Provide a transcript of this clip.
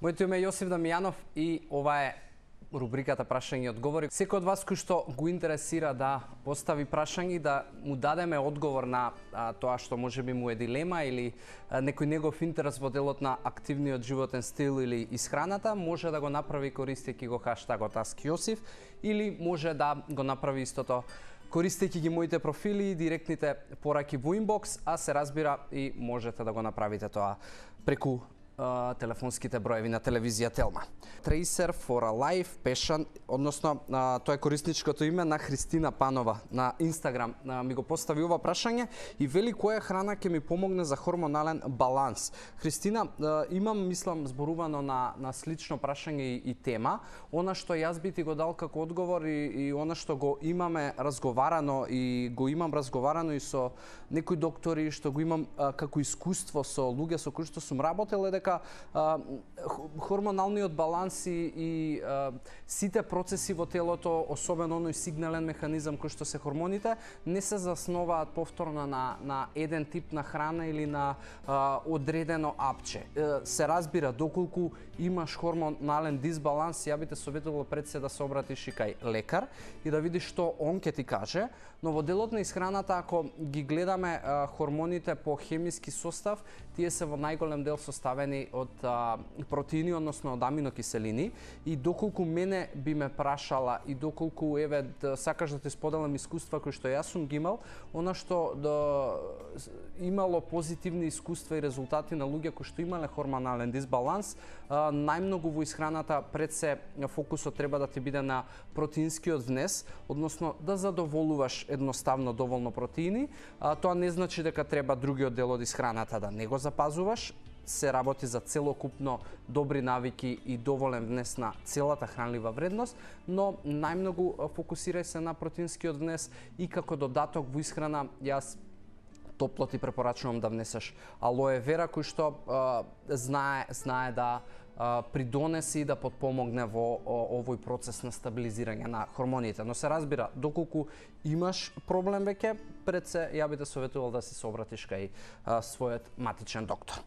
Моето име е Јосиф Дамјанов и ова е рубриката Прашања и одговори. Секој од вас кој што го интересира да постави прашање и да му дадеме одговор на тоа што можеби му е дилема или некој негов интерес во делот на активниот животен стил или исхраната, може да го направи користејќи го хаштагот #AskJosif или може да го направи истото користејќи ги моите профили и директните пораки во инбокс, а се разбира и можете да го направите тоа преку телефонските броеви на телевизија Телма. Tracer for a Life Passion, односно тоа е корисничкото име на Христина Панова на Инстаграм. Ми го постави ова прашање и вели која храна ќе ми помогне за хормонален баланс. Христина, имам, мислам, зборувано на слично прашање и тема. Она што јас би ти го дал како одговор и она што го имаме разговарано и разговарано и со некои доктори, што го имам како искуство со луѓе со кои што сум работел, е дека хормоналниот баланс и сите процеси во телото, особено оној сигнален механизам кој што се хормоните, не се засноваат повторно на еден тип на храна или на одредено апче. Се разбира, доколку имаш хормонален дисбаланс, ја би те советувал пред се да се обратиш и кај лекар и да видиш што он ќе ти каже, но во делот на исхраната, ако ги гледаме хормоните по хемиски состав, тие се во најголем дел составени од протеини, односно од аминокиселини, и доколку мене би ме прашала и доколку сакаш да ти споделам искуства кои што јас сум ги имал, она што имало позитивни искуства и резултати на луѓе кои што имале хормонален дисбаланс, најмногу во исхраната пред се фокусот треба да ти биде на протеинскиот внес, односно да задоволуваш едноставно доволно протеини. Тоа не значи дека треба другиот дел од исхраната да не го запазуваш. Се работи за целокупно добри навики и доволен внес на целата хранлива вредност, но најмногу фокусирај се на протеинскиот внес и како додаток во исхрана јас топло ти препорачувам да внесеш алоe вера, кој што знае да придонеси и да потпомогне во овој процес на стабилизирање на хормоните. Но се разбира, доколку имаш проблем веќе, пред се ја би те советувал да се обратиш кај својот матичен доктор.